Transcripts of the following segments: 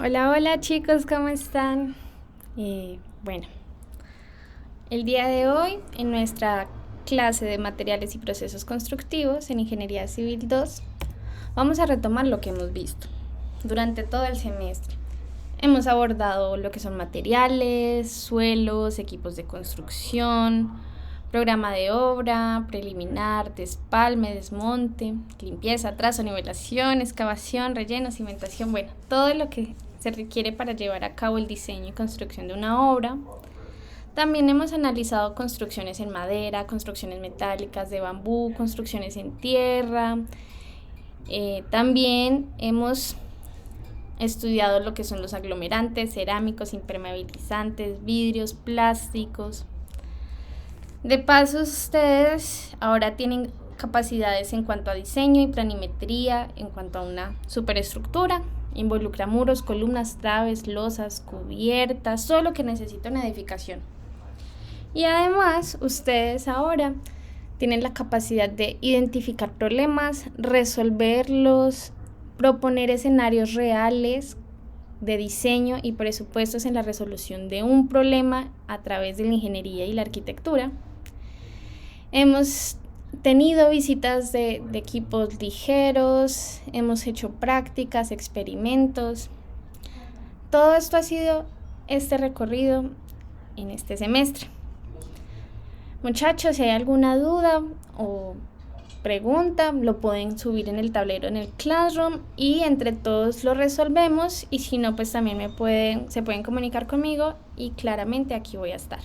Hola, hola chicos, ¿cómo están? Bueno, el día de hoy en nuestra clase de materiales y procesos constructivos en Ingeniería Civil 2 vamos a retomar lo que hemos visto durante todo el semestre. Hemos abordado lo que son materiales, suelos, equipos de construcción, programa de obra, preliminar, despalme, desmonte, limpieza, trazo, nivelación, excavación, relleno, cimentación, bueno, todo lo que se requiere para llevar a cabo el diseño y construcción de una obra. También hemos analizado construcciones en madera, construcciones metálicas de bambú, construcciones en tierra. También hemos estudiado lo que son los aglomerantes, cerámicos, impermeabilizantes, vidrios, plásticos. De paso, ustedes ahora tienen capacidades en cuanto a diseño y planimetría, en cuanto a una superestructura. Involucra muros, columnas, traves, losas, cubiertas, todo lo que necesita una edificación. Y además, ustedes ahora tienen la capacidad de identificar problemas, resolverlos, proponer escenarios reales de diseño y presupuestos en la resolución de un problema a través de la ingeniería y la arquitectura. Hemos tenido visitas de equipos ligeros, hemos hecho prácticas, experimentos. Todo esto ha sido este recorrido en este semestre. Muchachos, si hay alguna duda o pregunta, lo pueden subir en el tablero en el Classroom y entre todos lo resolvemos, y si no, pues también se pueden comunicar conmigo y claramente aquí voy a estar.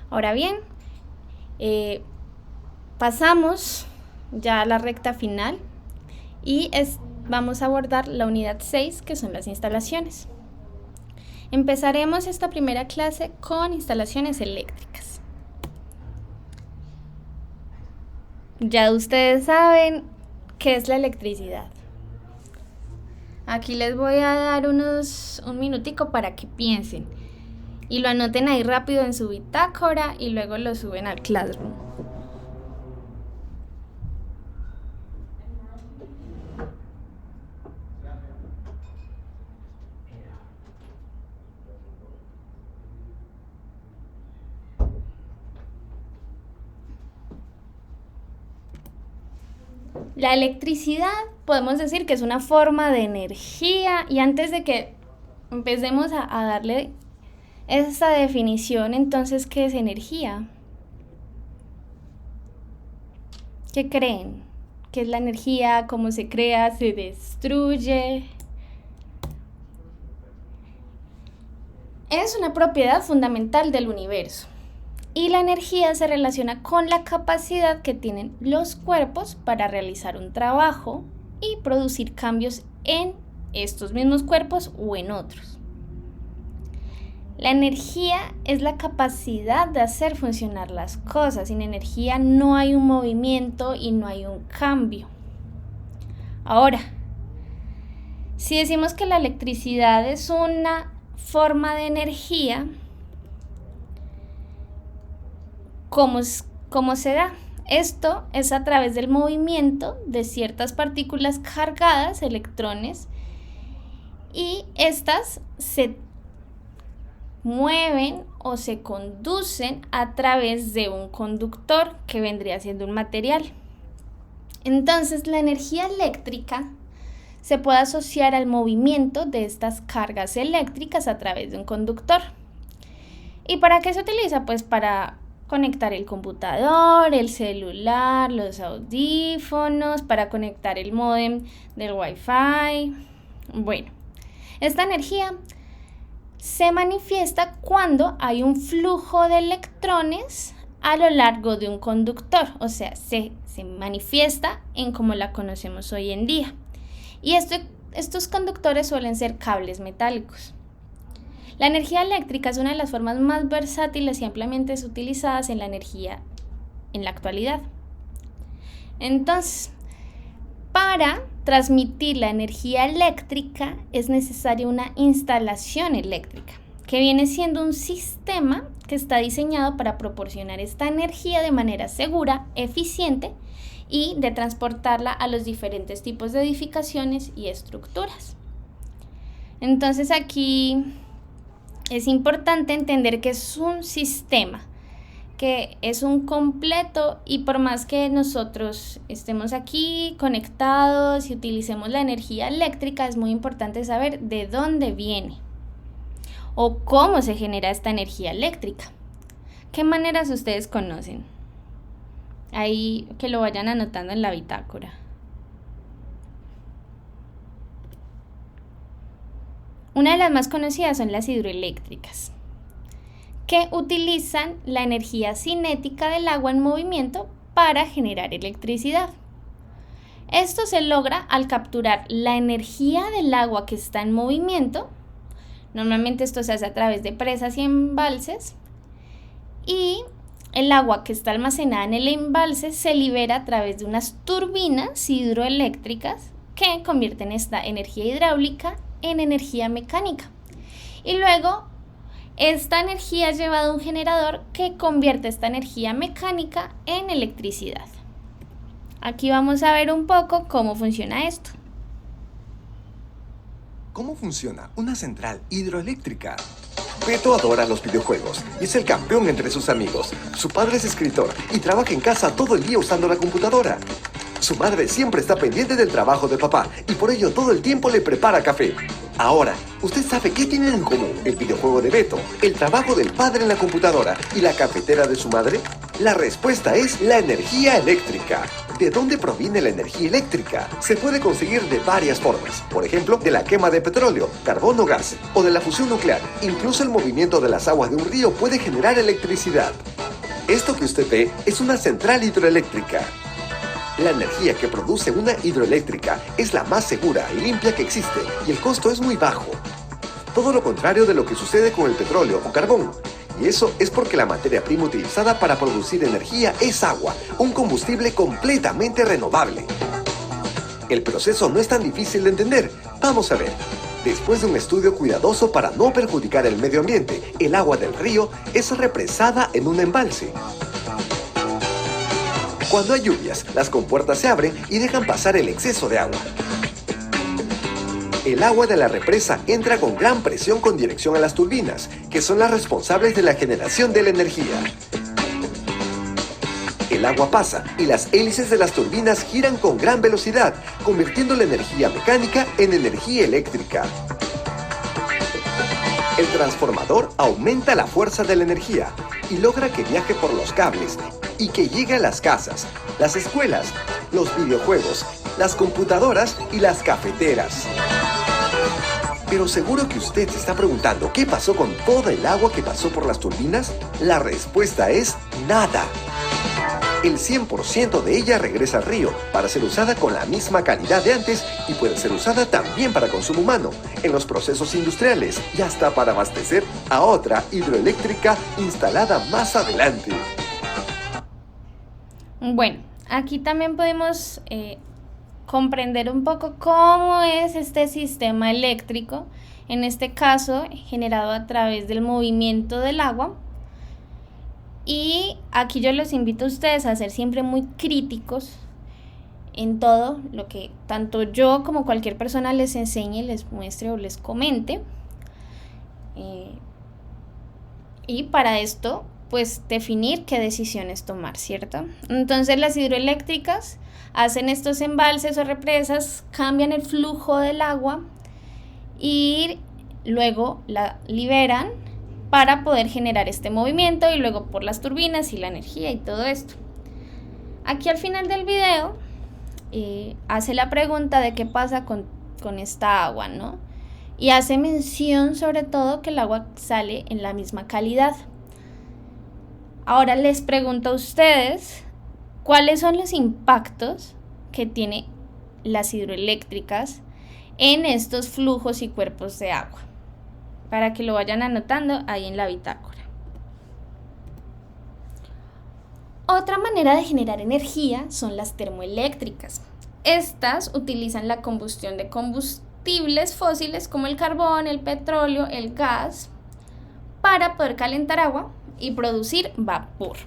Ahora bien, pasamos ya a la recta final y vamos a abordar la unidad 6, que son las instalaciones. Empezaremos esta primera clase con instalaciones eléctricas. Ya ustedes saben qué es la electricidad. Aquí les voy a dar un minutico para que piensen y lo anoten ahí rápido en su bitácora y luego lo suben al Classroom. La electricidad podemos decir que es una forma de energía, y antes de que empecemos a darle esta definición, entonces, ¿qué es energía? ¿Qué creen? ¿Qué es la energía? ¿Cómo se crea? ¿Se destruye? Es una propiedad fundamental del universo. Y la energía se relaciona con la capacidad que tienen los cuerpos para realizar un trabajo y producir cambios en estos mismos cuerpos o en otros. La energía es la capacidad de hacer funcionar las cosas. Sin energía no hay un movimiento y no hay un cambio. Ahora, si decimos que la electricidad es una forma de energía, ¿cómo se da? Esto es a través del movimiento de ciertas partículas cargadas, electrones, y estas se mueven o se conducen a través de un conductor, que vendría siendo un material. Entonces, la energía eléctrica se puede asociar al movimiento de estas cargas eléctricas a través de un conductor. ¿Y para qué se utiliza? Pues para conectar el computador, el celular, los audífonos, para conectar el módem del Wi-Fi. Bueno, esta energía se manifiesta cuando hay un flujo de electrones a lo largo de un conductor, o sea, se manifiesta en como la conocemos hoy en día. Y estos conductores suelen ser cables metálicos. La energía eléctrica es una de las formas más versátiles y ampliamente utilizadas en la energía en la actualidad. Entonces, para transmitir la energía eléctrica es necesaria una instalación eléctrica, que viene siendo un sistema que está diseñado para proporcionar esta energía de manera segura, eficiente y de transportarla a los diferentes tipos de edificaciones y estructuras. Entonces aquí es importante entender que es un sistema, que es un completo, y por más que nosotros estemos aquí conectados y utilicemos la energía eléctrica, es muy importante saber de dónde viene o cómo se genera esta energía eléctrica. ¿Qué maneras ustedes conocen? Ahí que lo vayan anotando en la bitácora. Una de las más conocidas son las hidroeléctricas, que utilizan la energía cinética del agua en movimiento para generar electricidad. Esto se logra al capturar la energía del agua que está en movimiento. Normalmente esto se hace a través de presas y embalses, y el agua que está almacenada en el embalse se libera a través de unas turbinas hidroeléctricas que convierten esta energía hidráulica en energía mecánica. Y luego esta energía es llevada a un generador que convierte esta energía mecánica en electricidad. Aquí vamos a ver un poco cómo funciona esto. ¿Cómo funciona una central hidroeléctrica? Beto adora los videojuegos y es el campeón entre sus amigos. Su padre es escritor y trabaja en casa todo el día usando la computadora. Su madre siempre está pendiente del trabajo de papá y por ello todo el tiempo le prepara café. Ahora, ¿usted sabe qué tienen en común el videojuego de Beto, el trabajo del padre en la computadora y la cafetera de su madre? La respuesta es la energía eléctrica. ¿De dónde proviene la energía eléctrica? Se puede conseguir de varias formas. Por ejemplo, de la quema de petróleo, carbón o gas, o de la fusión nuclear. Incluso el movimiento de las aguas de un río puede generar electricidad. Esto que usted ve es una central hidroeléctrica. La energía que produce una hidroeléctrica es la más segura y limpia que existe y el costo es muy bajo. Todo lo contrario de lo que sucede con el petróleo o carbón. Y eso es porque la materia prima utilizada para producir energía es agua, un combustible completamente renovable. El proceso no es tan difícil de entender. Vamos a ver. Después de un estudio cuidadoso para no perjudicar el medio ambiente, el agua del río es represada en un embalse. Cuando hay lluvias, las compuertas se abren y dejan pasar el exceso de agua. El agua de la represa entra con gran presión con dirección a las turbinas, que son las responsables de la generación de la energía. El agua pasa y las hélices de las turbinas giran con gran velocidad, convirtiendo la energía mecánica en energía eléctrica. El transformador aumenta la fuerza de la energía y logra que viaje por los cables y que llegue a las casas, las escuelas, los videojuegos, las computadoras y las cafeteras. Pero seguro que usted se está preguntando ¿qué pasó con toda el agua que pasó por las turbinas? La respuesta es nada. El 100% de ella regresa al río para ser usada con la misma calidad de antes y puede ser usada también para consumo humano, en los procesos industriales y hasta para abastecer a otra hidroeléctrica instalada más adelante. Bueno, aquí también podemos comprender un poco cómo es este sistema eléctrico, en este caso generado a través del movimiento del agua. Y aquí yo los invito a ustedes a ser siempre muy críticos en todo lo que tanto yo como cualquier persona les enseñe, les muestre o les comente. Y para esto, pues definir qué decisiones tomar, ¿cierto? Entonces las hidroeléctricas hacen estos embalses o represas, cambian el flujo del agua y luego la liberan para poder generar este movimiento y luego por las turbinas y la energía y todo esto. Aquí al final del video hace la pregunta de qué pasa con esta agua, ¿no? Y hace mención sobre todo que el agua sale en la misma calidad. Ahora les pregunto a ustedes, ¿cuáles son los impactos que tienen las hidroeléctricas en estos flujos y cuerpos de agua? Para que lo vayan anotando ahí en la bitácora. Otra manera de generar energía son las termoeléctricas. Estas utilizan la combustión de combustibles fósiles como el carbón, el petróleo, el gas, para poder calentar agua y producir vapor.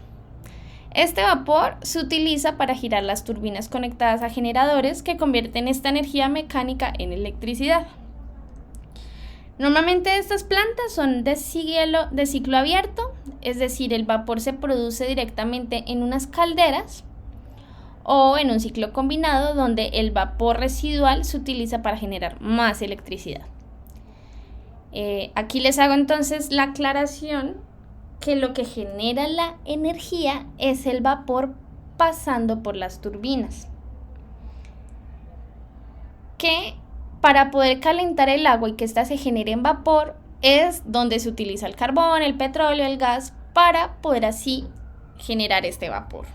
Este vapor se utiliza para girar las turbinas conectadas a generadores que convierten esta energía mecánica en electricidad. Normalmente estas plantas son de ciclo abierto, es decir, el vapor se produce directamente en unas calderas, o en un ciclo combinado donde el vapor residual se utiliza para generar más electricidad. Aquí les hago entonces la aclaración que lo que genera la energía es el vapor pasando por las turbinas, que para poder calentar el agua y que ésta se genere en vapor es donde se utiliza el carbón, el petróleo, el gas para poder así generar este vapor.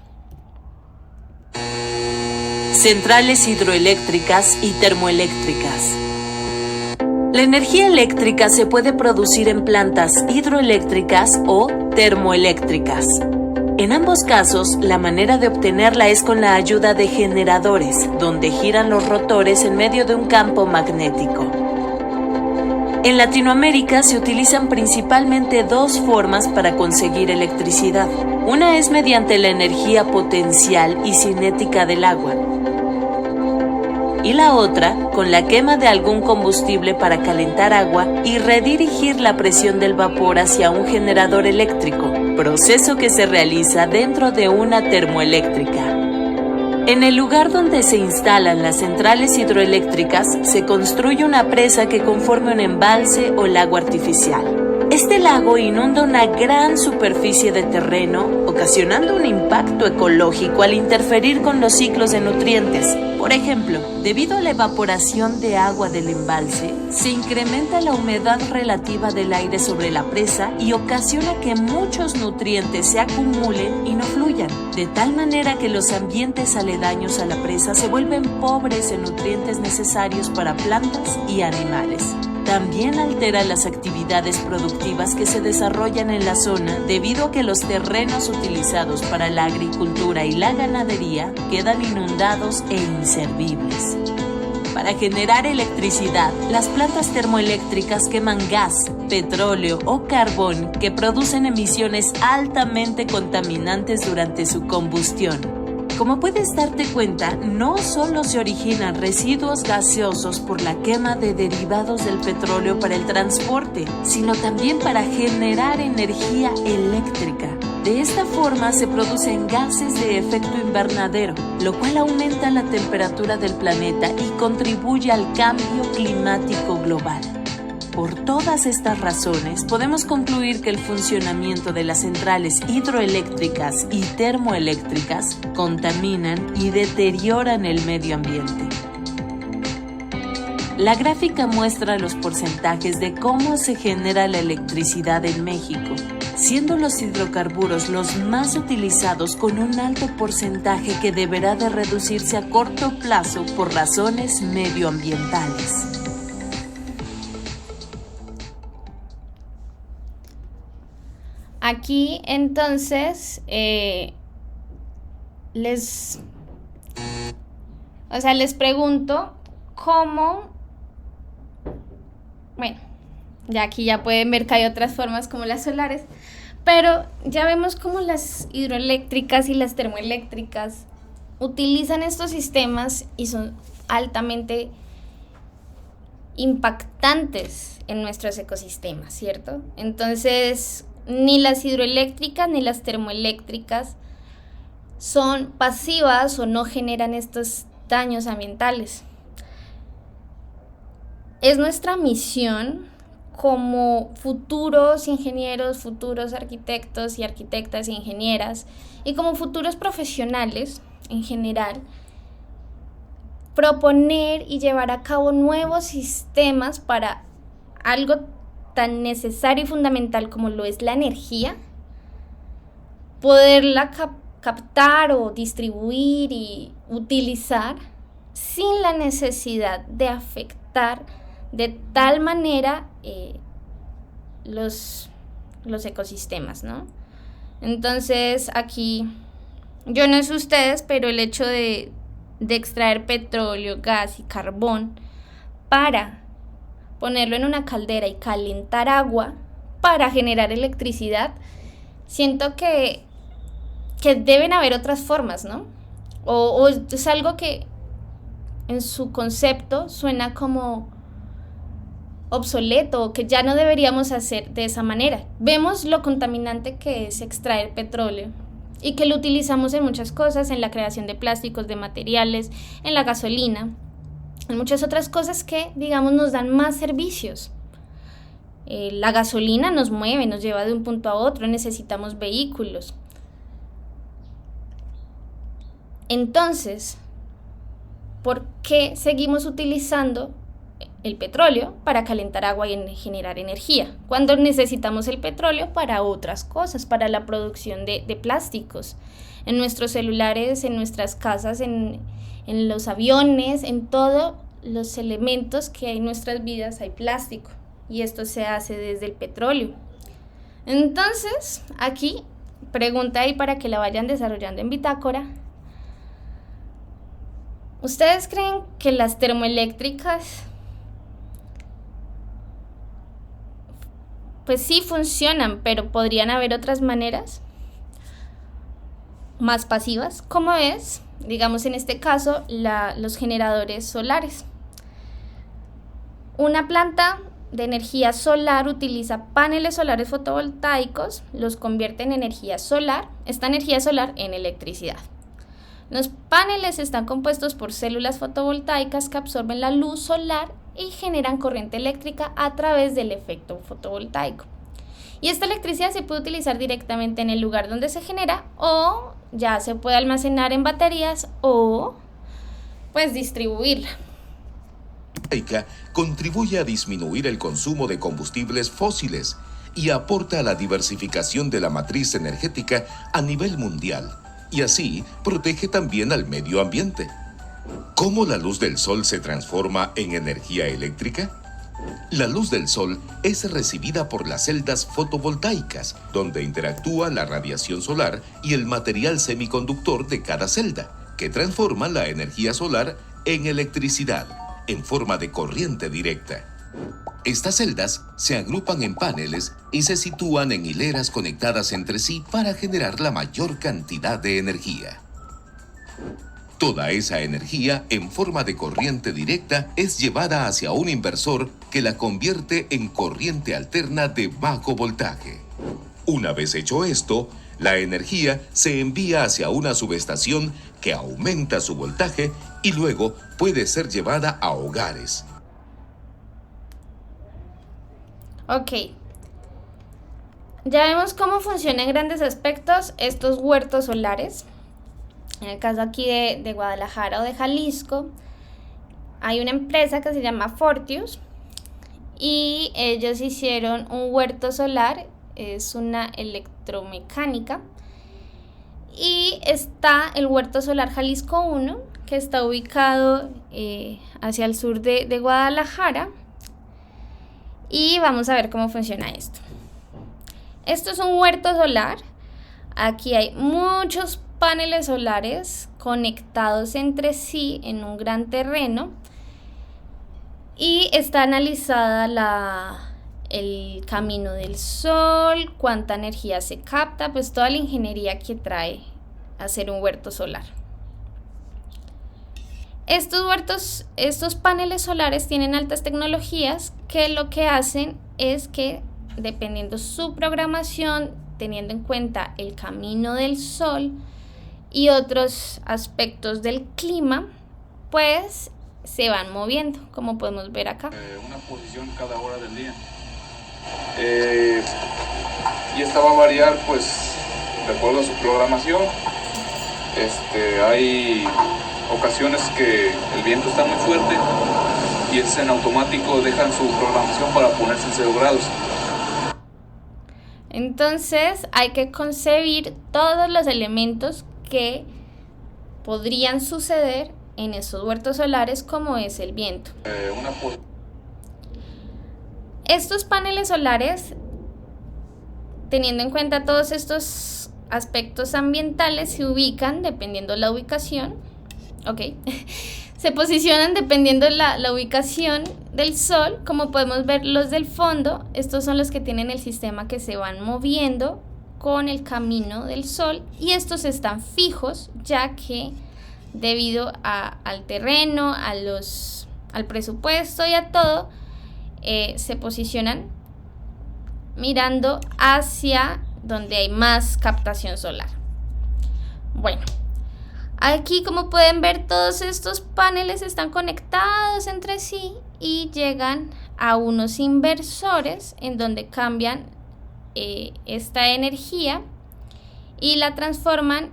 Centrales hidroeléctricas y termoeléctricas. La energía eléctrica se puede producir en plantas hidroeléctricas o termoeléctricas. En ambos casos, la manera de obtenerla es con la ayuda de generadores, donde giran los rotores en medio de un campo magnético. En Latinoamérica se utilizan principalmente dos formas para conseguir electricidad. Una es mediante la energía potencial y cinética del agua, y la otra con la quema de algún combustible para calentar agua y redirigir la presión del vapor hacia un generador eléctrico, proceso que se realiza dentro de una termoeléctrica. En el lugar donde se instalan las centrales hidroeléctricas se construye una presa que conforme un embalse o lago artificial. Este lago inunda una gran superficie de terreno, ocasionando un impacto ecológico al interferir con los ciclos de nutrientes. Por ejemplo, debido a la evaporación de agua del embalse, se incrementa la humedad relativa del aire sobre la presa y ocasiona que muchos nutrientes se acumulen y no fluyan, de tal manera que los ambientes aledaños a la presa se vuelven pobres en nutrientes necesarios para plantas y animales. También altera las actividades productivas que se desarrollan en la zona debido a que los terrenos utilizados para la agricultura y la ganadería quedan inundados e inservibles. Para generar electricidad, las plantas termoeléctricas queman gas, petróleo o carbón que producen emisiones altamente contaminantes durante su combustión. Como puedes darte cuenta, no solo se originan residuos gaseosos por la quema de derivados del petróleo para el transporte, sino también para generar energía eléctrica. De esta forma se producen gases de efecto invernadero, lo cual aumenta la temperatura del planeta y contribuye al cambio climático global. Por todas estas razones, podemos concluir que el funcionamiento de las centrales hidroeléctricas y termoeléctricas contaminan y deterioran el medio ambiente. La gráfica muestra los porcentajes de cómo se genera la electricidad en México, siendo los hidrocarburos los más utilizados con un alto porcentaje que deberá de reducirse a corto plazo por razones medioambientales. Aquí entonces les pregunto cómo, bueno, ya aquí ya pueden ver que hay otras formas como las solares, pero ya vemos cómo las hidroeléctricas y las termoeléctricas utilizan estos sistemas y son altamente impactantes en nuestros ecosistemas, ¿cierto? Entonces, ni las hidroeléctricas ni las termoeléctricas son pasivas o no generan estos daños ambientales. Es nuestra misión como futuros ingenieros, futuros arquitectos y arquitectas e ingenieras, y como futuros profesionales en general, proponer y llevar a cabo nuevos sistemas para algo tan necesario y fundamental como lo es la energía, poderla captar o distribuir y utilizar sin la necesidad de afectar de tal manera los ecosistemas, ¿no? Entonces aquí, yo no sé ustedes, pero el hecho de extraer petróleo, gas y carbón para ponerlo en una caldera y calentar agua para generar electricidad, siento que deben haber otras formas, ¿no? O es algo que en su concepto suena como obsoleto o que ya no deberíamos hacer de esa manera. Vemos lo contaminante que es extraer petróleo y que lo utilizamos en muchas cosas, en la creación de plásticos, de materiales, en la gasolina, en muchas otras cosas que, digamos, nos dan más servicios. La gasolina nos mueve, nos lleva de un punto a otro, necesitamos vehículos. Entonces, ¿por qué seguimos utilizando el petróleo para calentar agua y generar energía, cuando necesitamos el petróleo para otras cosas, para la producción de plásticos? En nuestros celulares, en nuestras casas, en los aviones, en todos los elementos que hay en nuestras vidas hay plástico, y esto se hace desde el petróleo. Entonces, aquí, pregunta ahí para que la vayan desarrollando en bitácora. ¿Ustedes creen que las termoeléctricas pues sí funcionan, pero podrían haber otras maneras más pasivas, como es, digamos en este caso, los generadores solares? Una planta de energía solar utiliza paneles solares fotovoltaicos, los convierte en energía solar, esta energía solar en electricidad. Los paneles están compuestos por células fotovoltaicas que absorben la luz solar y generan corriente eléctrica a través del efecto fotovoltaico. Y esta electricidad se puede utilizar directamente en el lugar donde se genera, o ya se puede almacenar en baterías, o pues distribuirla. Contribuye a disminuir el consumo de combustibles fósiles y aporta a la diversificación de la matriz energética a nivel mundial, y así protege también al medio ambiente. ¿Cómo la luz del sol se transforma en energía eléctrica? La luz del sol es recibida por las celdas fotovoltaicas, donde interactúa la radiación solar y el material semiconductor de cada celda, que transforma la energía solar en electricidad, en forma de corriente directa. Estas celdas se agrupan en paneles y se sitúan en hileras conectadas entre sí para generar la mayor cantidad de energía. Toda esa energía, en forma de corriente directa, es llevada hacia un inversor que la convierte en corriente alterna de bajo voltaje. Una vez hecho esto, la energía se envía hacia una subestación que aumenta su voltaje y luego puede ser llevada a hogares. Ok. Ya vemos cómo funcionan en grandes aspectos estos huertos solares. En el caso aquí de Guadalajara o de Jalisco, hay una empresa que se llama Fortius y ellos hicieron un huerto solar, es una electromecánica, y está el huerto solar Jalisco 1, que está ubicado hacia el sur de Guadalajara, y vamos a ver cómo funciona esto. Esto es un huerto solar, aquí hay muchos paneles solares conectados entre sí en un gran terreno y está analizada el camino del sol, cuánta energía se capta, pues toda la ingeniería que trae hacer un huerto solar. Estos paneles solares tienen altas tecnologías que lo que hacen es que, dependiendo su programación, teniendo en cuenta el camino del sol y otros aspectos del clima, pues se van moviendo, como podemos ver acá. Una posición cada hora del día. Y esta va a variar pues de acuerdo a su programación. Hay ocasiones que el viento está muy fuerte y es en automático, dejan su programación para ponerse en 0 grados. Entonces hay que concebir todos los elementos que podrían suceder en esos huertos solares, como es el viento. Estos paneles solares, teniendo en cuenta todos estos aspectos ambientales, se ubican dependiendo de la ubicación, se posicionan dependiendo de la ubicación del sol. Como podemos ver, los del fondo, estos son los que tienen el sistema que se van moviendo con el camino del sol, y estos están fijos, ya que debido al terreno, al presupuesto y a todo, se posicionan mirando hacia donde hay más captación solar. Bueno, aquí como pueden ver, todos estos paneles están conectados entre sí y llegan a unos inversores en donde cambian esta energía y la transforman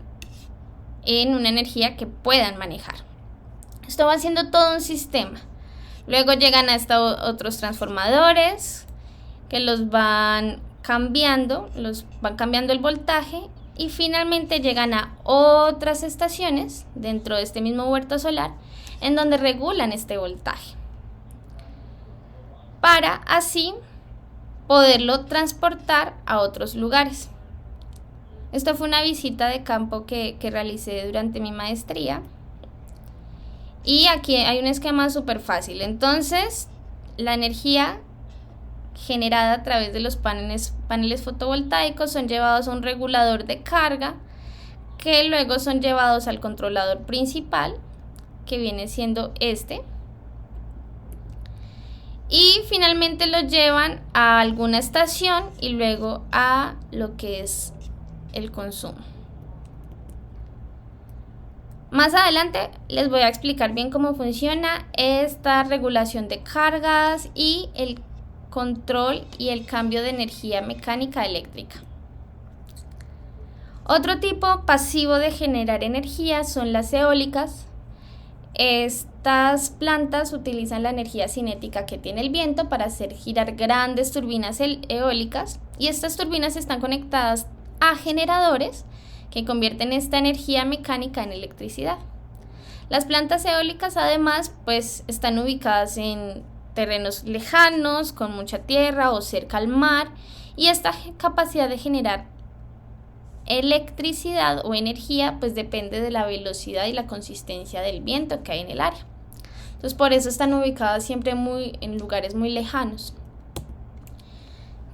en una energía que puedan manejar. Esto va siendo todo un sistema. Luego llegan a estos otros transformadores que los van cambiando el voltaje, y finalmente llegan a otras estaciones dentro de este mismo huerto solar en donde regulan este voltaje para así poderlo transportar a otros lugares. Esto fue una visita de campo que realicé durante mi maestría, y aquí hay un esquema súper fácil. Entonces, la energía generada a través de los paneles fotovoltaicos son llevados a un regulador de carga, que luego son llevados al controlador principal, que viene siendo este, y finalmente los llevan a alguna estación y luego a lo que es el consumo. Más adelante les voy a explicar bien cómo funciona esta regulación de cargas y el control y el cambio de energía mecánica eléctrica. Otro tipo pasivo de generar energía son las eólicas. Estas plantas utilizan la energía cinética que tiene el viento para hacer girar grandes turbinas eólicas, y estas turbinas están conectadas a generadores que convierten esta energía mecánica en electricidad. Las plantas eólicas además están ubicadas en terrenos lejanos, con mucha tierra o cerca al mar, y esta capacidad de generar electricidad o energía depende de la velocidad y la consistencia del viento que hay en el área. Entonces por eso están ubicadas siempre en lugares muy lejanos.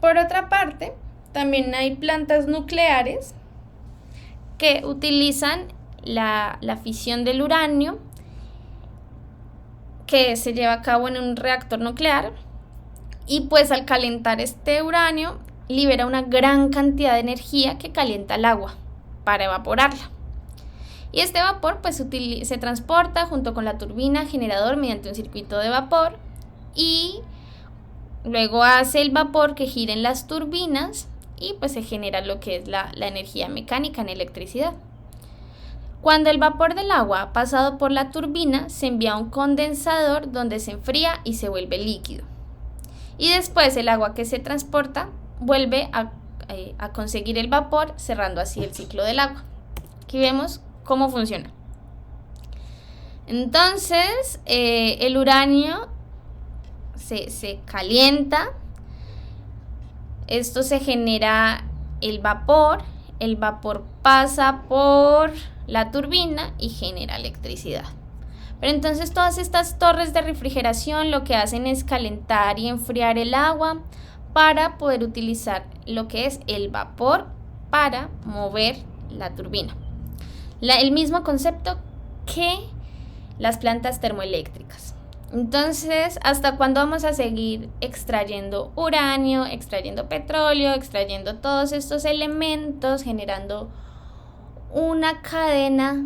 Por otra parte, también hay plantas nucleares que utilizan la fisión del uranio, que se lleva a cabo en un reactor nuclear, y al calentar este uranio libera una gran cantidad de energía que calienta el agua para evaporarla, y este vapor se transporta junto con la turbina generador mediante un circuito de vapor, y luego hace el vapor que gire en las turbinas y se genera lo que es la energía mecánica en electricidad. Cuando el vapor del agua ha pasado por la turbina, se envía a un condensador donde se enfría y se vuelve líquido. Y después el agua que se transporta vuelve a conseguir el vapor, cerrando así el ciclo del agua. Aquí vemos cómo funciona. Entonces, el uranio se calienta. Esto se genera el vapor pasa por la turbina y genera electricidad. Pero entonces todas estas torres de refrigeración lo que hacen es calentar y enfriar el agua para poder utilizar lo que es el vapor para mover la turbina. El mismo concepto que las plantas termoeléctricas. Entonces, ¿hasta cuándo vamos a seguir extrayendo uranio, extrayendo petróleo, extrayendo todos estos elementos, generando una cadena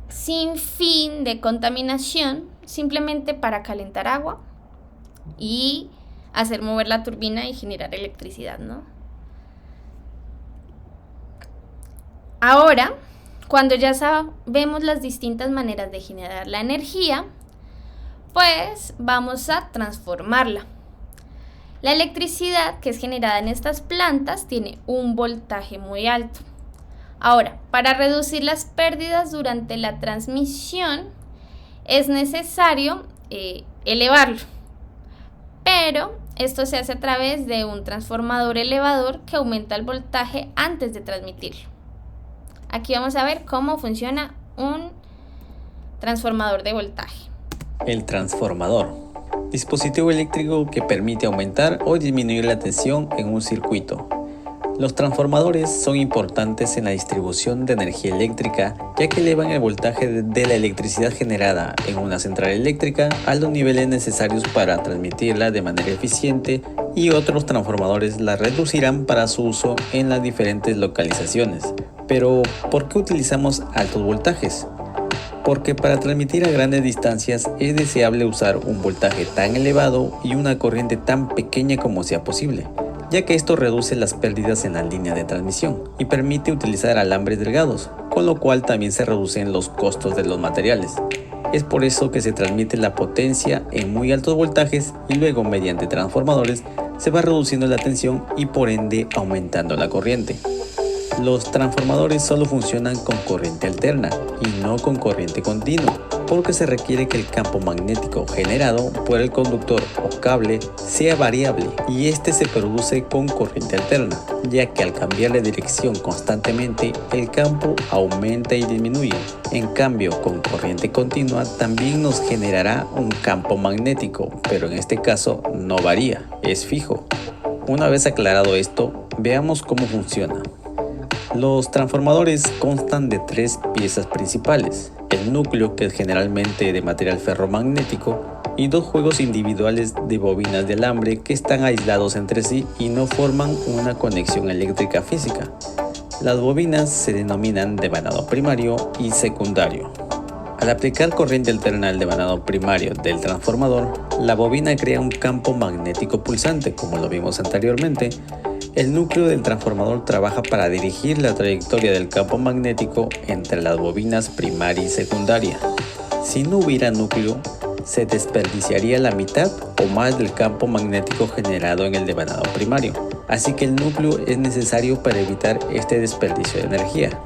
sin fin de contaminación, simplemente para calentar agua y hacer mover la turbina y generar electricidad, ¿no? Ahora, cuando ya sabemos las distintas maneras de generar la energía, vamos a transformarla. La electricidad que es generada en estas plantas tiene un voltaje muy alto. Ahora, para reducir las pérdidas durante la transmisión es necesario elevarlo, pero esto se hace a través de un transformador elevador que aumenta el voltaje antes de transmitirlo. Aquí vamos a ver cómo funciona un transformador de voltaje. El transformador, dispositivo eléctrico que permite aumentar o disminuir la tensión en un circuito. Los transformadores son importantes en la distribución de energía eléctrica, ya que elevan el voltaje de la electricidad generada en una central eléctrica a los niveles necesarios para transmitirla de manera eficiente, y otros transformadores la reducirán para su uso en las diferentes localizaciones. Pero, ¿por qué utilizamos altos voltajes? Porque para transmitir a grandes distancias es deseable usar un voltaje tan elevado y una corriente tan pequeña como sea posible, ya que esto reduce las pérdidas en la línea de transmisión y permite utilizar alambres delgados, con lo cual también se reducen los costos de los materiales. Es por eso que se transmite la potencia en muy altos voltajes y luego mediante transformadores se va reduciendo la tensión y por ende aumentando la corriente. Los transformadores solo funcionan con corriente alterna y no con corriente continua, porque se requiere que el campo magnético generado por el conductor o cable sea variable, y este se produce con corriente alterna, ya que al cambiar de dirección constantemente el campo aumenta y disminuye. En cambio, con corriente continua también nos generará un campo magnético, pero en este caso no varía, es fijo. Una vez aclarado esto, veamos cómo funciona. Los transformadores constan de 3 piezas principales: el núcleo, que es generalmente de material ferromagnético, y 2 juegos individuales de bobinas de alambre que están aislados entre sí y no forman una conexión eléctrica física. Las bobinas se denominan devanado primario y secundario. Al aplicar corriente alterna al devanado primario del transformador, la bobina crea un campo magnético pulsante, como lo vimos anteriormente. El núcleo del transformador trabaja para dirigir la trayectoria del campo magnético entre las bobinas primaria y secundaria. Si no hubiera núcleo, se desperdiciaría la mitad o más del campo magnético generado en el devanado primario, así que el núcleo es necesario para evitar este desperdicio de energía.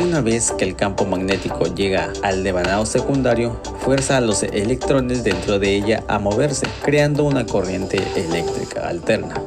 Una vez que el campo magnético llega al devanado secundario, fuerza a los electrones dentro de ella a moverse, creando una corriente eléctrica alterna.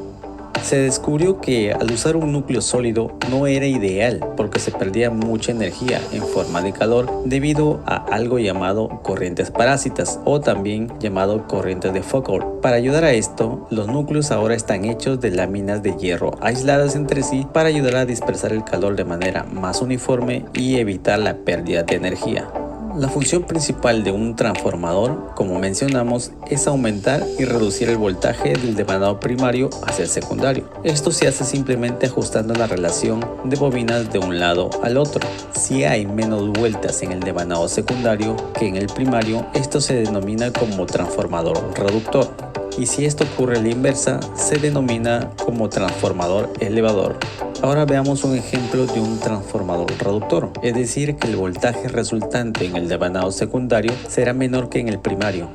Se descubrió que al usar un núcleo sólido no era ideal, porque se perdía mucha energía en forma de calor debido a algo llamado corrientes parásitas, o también llamado corrientes de Foucault. Para ayudar a esto, los núcleos ahora están hechos de láminas de hierro aisladas entre sí para ayudar a dispersar el calor de manera más uniforme y evitar la pérdida de energía. La función principal de un transformador, como mencionamos, es aumentar y reducir el voltaje del devanado primario hacia el secundario. Esto se hace simplemente ajustando la relación de bobinas de un lado al otro. Si hay menos vueltas en el devanado secundario que en el primario, esto se denomina como transformador reductor. Y si esto ocurre a la inversa, se denomina como transformador elevador. Ahora veamos un ejemplo de un transformador reductor, es decir, que el voltaje resultante en el devanado secundario será menor que en el primario.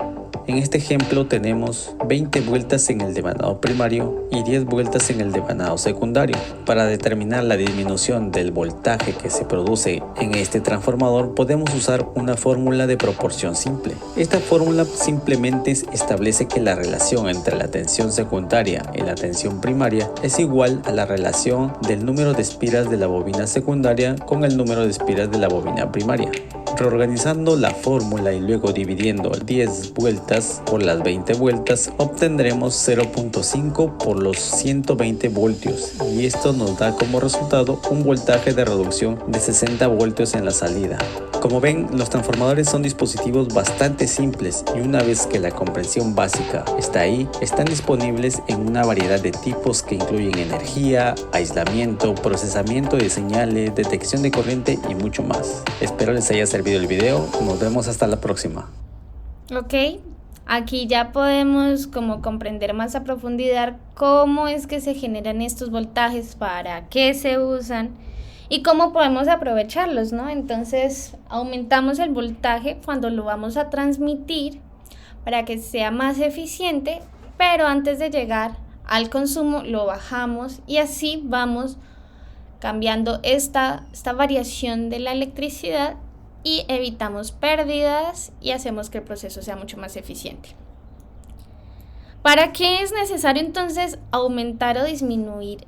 En este ejemplo tenemos 20 vueltas en el devanado primario y 10 vueltas en el devanado secundario. Para determinar la disminución del voltaje que se produce en este transformador, podemos usar una fórmula de proporción simple. Esta fórmula simplemente establece que la relación entre la tensión secundaria y la tensión primaria es igual a la relación del número de espiras de la bobina secundaria con el número de espiras de la bobina primaria. Reorganizando la fórmula y luego dividiendo 10 vueltas por las 20 vueltas, obtendremos 0.5 por los 120 voltios, y esto nos da como resultado un voltaje de reducción de 60 voltios en la salida. Como ven, los transformadores son dispositivos bastante simples, y una vez que la comprensión básica está ahí, están disponibles en una variedad de tipos que incluyen energía, aislamiento, procesamiento de señales, detección de corriente y mucho más. Espero les haya servido el video. Nos vemos hasta la próxima. Ok, aquí ya podemos como comprender más a profundidad cómo es que se generan estos voltajes, para qué se usan y cómo podemos aprovecharlos, ¿no? Entonces aumentamos el voltaje cuando lo vamos a transmitir para que sea más eficiente, pero antes de llegar al consumo lo bajamos, y así vamos cambiando esta variación de la electricidad y evitamos pérdidas y hacemos que el proceso sea mucho más eficiente. ¿Para qué es necesario entonces aumentar o disminuir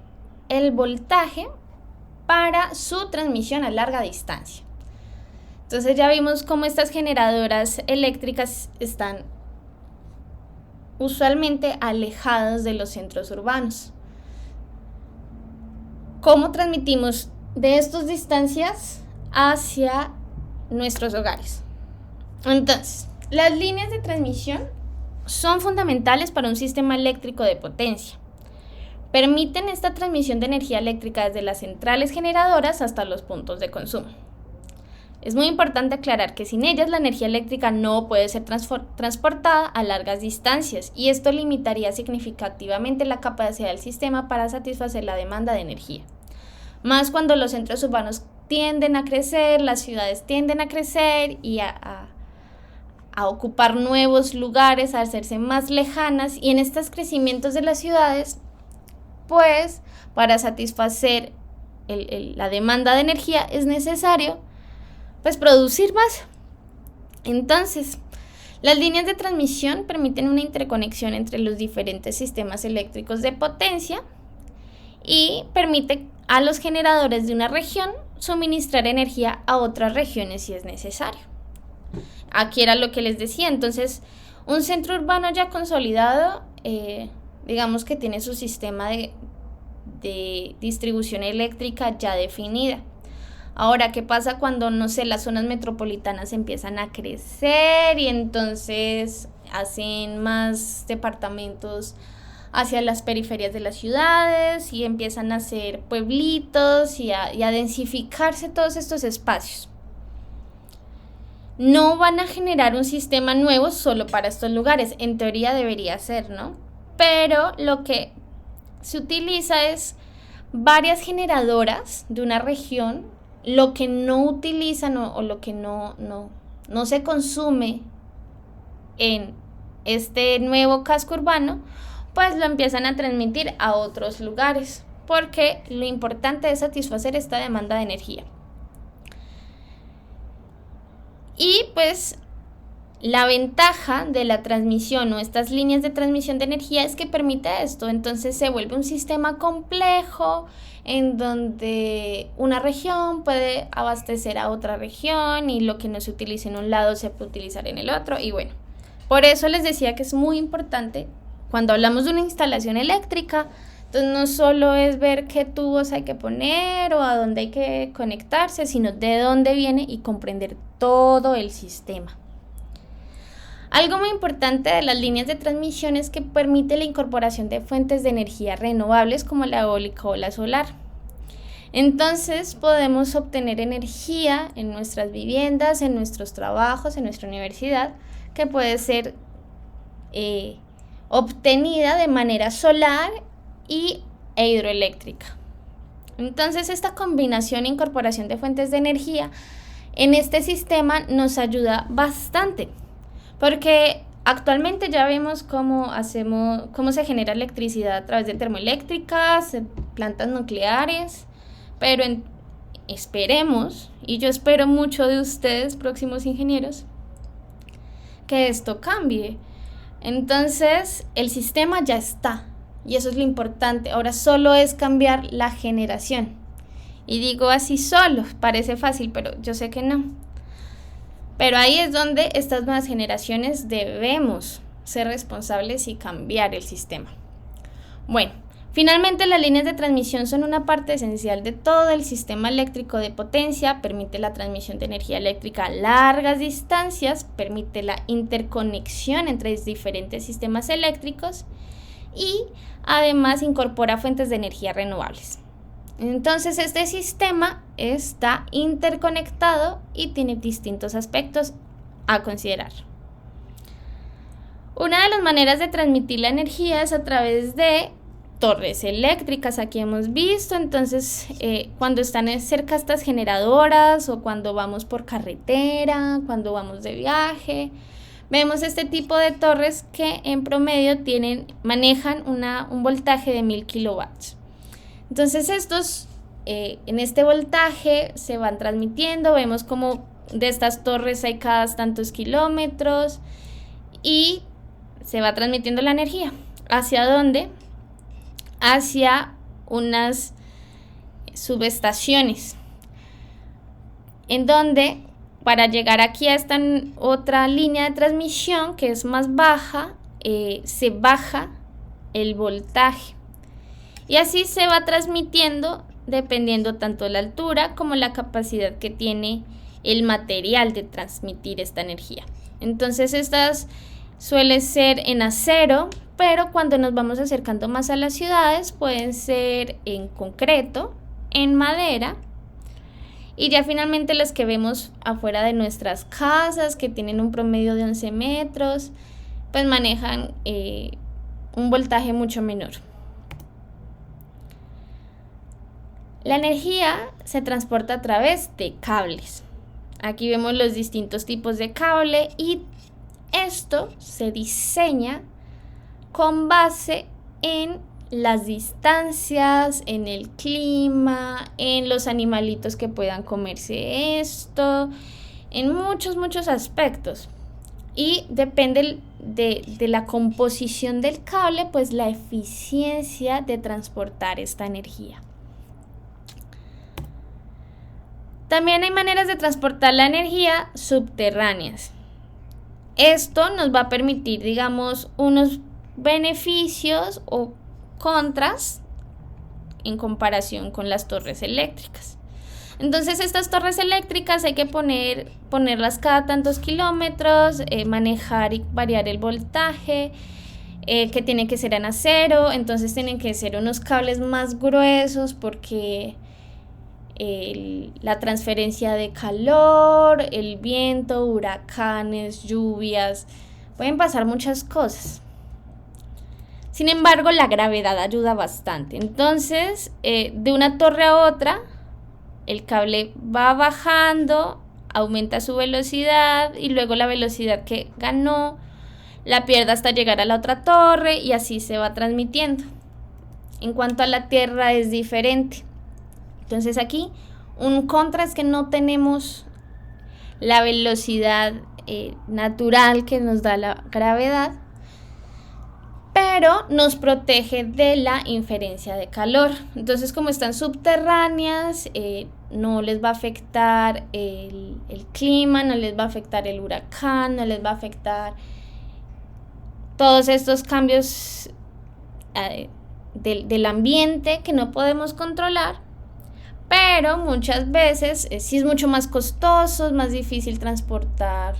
el voltaje? Para su transmisión a larga distancia. Entonces ya vimos cómo estas generadoras eléctricas están usualmente alejadas de los centros urbanos. cómo transmitimos de estas distancias hacia nuestros hogares. Entonces, las líneas de transmisión son fundamentales para un sistema eléctrico de potencia. Permiten esta transmisión de energía eléctrica desde las centrales generadoras hasta los puntos de consumo. Es muy importante aclarar que sin ellas la energía eléctrica no puede ser transportada a largas distancias y esto limitaría significativamente la capacidad del sistema para satisfacer la demanda de energía. Más cuando los centros urbanos tienden a crecer, las ciudades tienden a crecer y a ocupar nuevos lugares, a hacerse más lejanas, y en estos crecimientos de las ciudades, pues para satisfacer la demanda de energía es necesario pues producir más. Entonces, las líneas de transmisión permiten una interconexión entre los diferentes sistemas eléctricos de potencia y permite a los generadores de una región suministrar energía a otras regiones si es necesario. Aquí era lo que les decía. Entonces, un centro urbano ya consolidado, digamos que tiene su sistema de distribución eléctrica ya definida. Ahora, ¿qué pasa cuando, no sé, las zonas metropolitanas empiezan a crecer y entonces hacen más departamentos hacia las periferias de las ciudades y empiezan a hacer pueblitos y a densificarse todos estos espacios? No van a generar un sistema nuevo solo para estos lugares, en teoría debería ser, ¿no? Pero lo que se utiliza es varias generadoras de una región. Lo que no utilizan o lo que no se consume en este nuevo casco urbano, pues lo empiezan a transmitir a otros lugares, porque lo importante es satisfacer esta demanda de energía. Y pues la ventaja de la transmisión o estas líneas de transmisión de energía es que permite esto. Entonces se vuelve un sistema complejo en donde una región puede abastecer a otra región y lo que no se utiliza en un lado se puede utilizar en el otro. Y bueno, por eso les decía que es muy importante cuando hablamos de una instalación eléctrica. Entonces no solo es ver qué tubos hay que poner o a dónde hay que conectarse, sino de dónde viene y comprender todo el sistema. Algo muy importante de las líneas de transmisión es que permite la incorporación de fuentes de energía renovables como la eólica o la solar. Entonces podemos obtener energía en nuestras viviendas, en nuestros trabajos, en nuestra universidad, que puede ser obtenida de manera solar e hidroeléctrica. Entonces esta combinación e incorporación de fuentes de energía en este sistema nos ayuda bastante. Porque actualmente ya vemos cómo se genera electricidad a través de termoeléctricas, plantas nucleares, pero esperemos, y yo espero mucho de ustedes, próximos ingenieros, que esto cambie. Entonces, el sistema ya está, y eso es lo importante. Ahora solo es cambiar la generación. Y digo así solo, parece fácil, pero yo sé que no. Pero ahí es donde estas nuevas generaciones debemos ser responsables y cambiar el sistema. Bueno, finalmente las líneas de transmisión son una parte esencial de todo el sistema eléctrico de potencia, permite la transmisión de energía eléctrica a largas distancias, permite la interconexión entre diferentes sistemas eléctricos y además incorpora fuentes de energía renovables. Entonces este sistema está interconectado y tiene distintos aspectos a considerar. Una de las maneras de transmitir la energía es a través de torres eléctricas. Aquí hemos visto, entonces cuando están cerca estas generadoras o cuando vamos por carretera, cuando vamos de viaje, vemos este tipo de torres que en promedio manejan un voltaje de 1000 kilowatts. Entonces estos, en este voltaje se van transmitiendo, vemos como de estas torres hay cada tantos kilómetros y se va transmitiendo la energía. ¿Hacia dónde? Hacia unas subestaciones, en donde para llegar aquí a esta otra línea de transmisión que es más baja, se baja el voltaje. Y así se va transmitiendo dependiendo tanto de la altura como la capacidad que tiene el material de transmitir esta energía. Entonces estas suelen ser en acero, pero cuando nos vamos acercando más a las ciudades pueden ser en concreto, en madera, y ya finalmente las que vemos afuera de nuestras casas, que tienen un promedio de 11 metros, pues manejan un voltaje mucho menor. La energía se transporta a través de cables. Aquí vemos los distintos tipos de cable y esto se diseña con base en las distancias, en el clima, en los animalitos que puedan comerse esto, en muchos aspectos. Y depende de la composición del cable, pues la eficiencia de transportar esta energía. También hay maneras de transportar la energía subterráneas. Esto nos va a permitir, digamos, unos beneficios o contras en comparación con las torres eléctricas. Entonces estas torres eléctricas hay que ponerlas cada tantos kilómetros, manejar y variar el voltaje, que tiene que ser en acero, entonces tienen que ser unos cables más gruesos porque la transferencia de calor, el viento, huracanes, lluvias, pueden pasar muchas cosas. Sin embargo, la gravedad ayuda bastante. Entonces, de una torre a otra, el cable va bajando, aumenta su velocidad y luego la velocidad que ganó la pierde hasta llegar a la otra torre y así se va transmitiendo. En cuanto a la tierra es diferente. Entonces aquí un contra es que no tenemos la velocidad natural que nos da la gravedad, pero nos protege de la inferencia de calor. Entonces, como están subterráneas, no les va a afectar el clima, no les va a afectar el huracán, no les va a afectar todos estos cambios del ambiente que no podemos controlar. Pero muchas veces sí es mucho más costoso, es más difícil transportar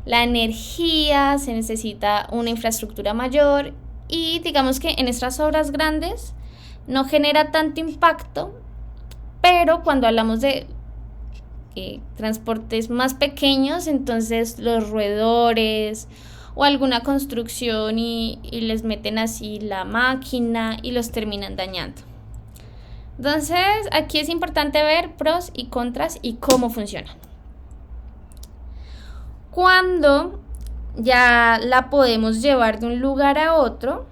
la energía, se necesita una infraestructura mayor y digamos que en estas obras grandes no genera tanto impacto, pero cuando hablamos de transportes más pequeños, entonces los roedores o alguna construcción y les meten así la máquina y los terminan dañando. Entonces, aquí es importante ver pros y contras y cómo funcionan. Cuando ya la podemos llevar de un lugar a otro,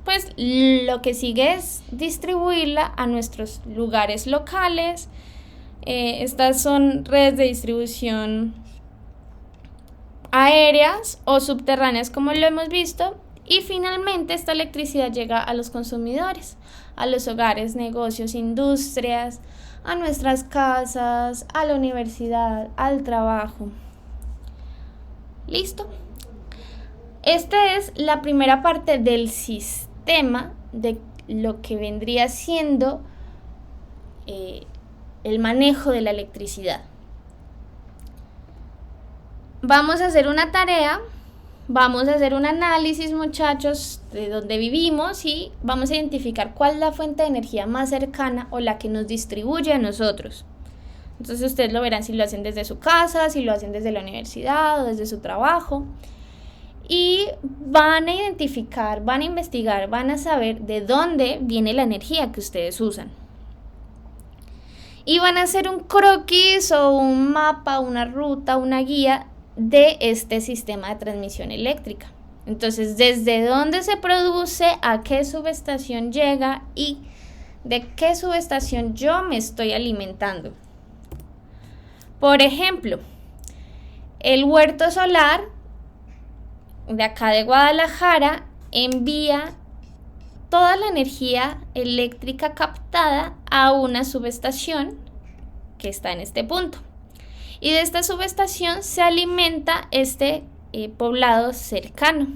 pues lo que sigue es distribuirla a nuestros lugares locales. Estas son redes de distribución aéreas o subterráneas, como lo hemos visto. Y finalmente esta electricidad llega a los consumidores, a los hogares, negocios, industrias, a nuestras casas, a la universidad, al trabajo. ¿Listo? Esta es la primera parte del sistema de lo que vendría siendo el manejo de la electricidad. Vamos a hacer una tarea. Vamos a hacer un análisis, muchachos, de dónde vivimos y vamos a identificar cuál es la fuente de energía más cercana o la que nos distribuye a nosotros. Entonces ustedes lo verán si lo hacen desde su casa, si lo hacen desde la universidad o desde su trabajo. Y van a identificar, van a investigar, van a saber de dónde viene la energía que ustedes usan. Y van a hacer un croquis o un mapa, una ruta, una guía de este sistema de transmisión eléctrica. Entonces, desde dónde se produce, a qué subestación llega y de qué subestación yo me estoy alimentando. Por ejemplo, el huerto solar de acá de Guadalajara envía toda la energía eléctrica captada a una subestación que está en este punto. Y de esta subestación se alimenta este poblado cercano.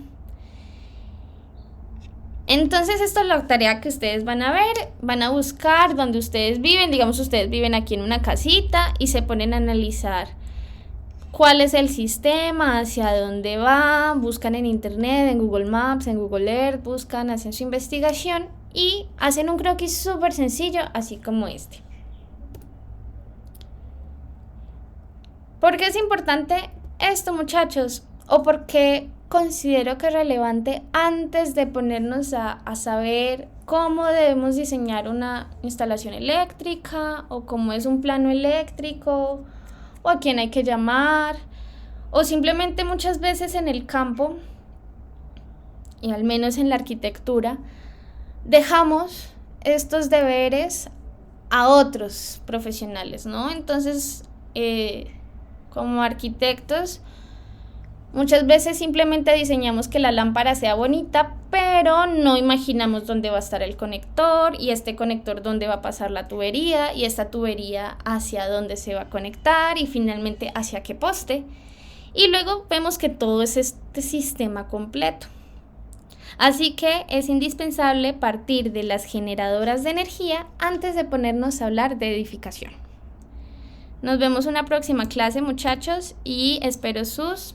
Entonces esto es la tarea que ustedes van a ver, van a buscar donde ustedes viven, digamos ustedes viven aquí en una casita y se ponen a analizar cuál es el sistema, hacia dónde va, buscan en internet, en Google Maps, en Google Earth, buscan, hacen su investigación y hacen un croquis súper sencillo, así como este. ¿Por qué es importante esto, muchachos? ¿O por qué considero que es relevante antes de ponernos a saber cómo debemos diseñar una instalación eléctrica o cómo es un plano eléctrico o a quién hay que llamar o simplemente muchas veces en el campo y al menos en la arquitectura dejamos estos deberes a otros profesionales, ¿no? Entonces, como arquitectos, muchas veces simplemente diseñamos que la lámpara sea bonita, pero no imaginamos dónde va a estar el conector y este conector dónde va a pasar la tubería y esta tubería hacia dónde se va a conectar y finalmente hacia qué poste. Y luego vemos que todo es este sistema completo. Así que es indispensable partir de las generadoras de energía antes de ponernos a hablar de edificación. Nos vemos en una próxima clase, muchachos, y espero sus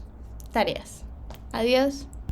tareas. Adiós.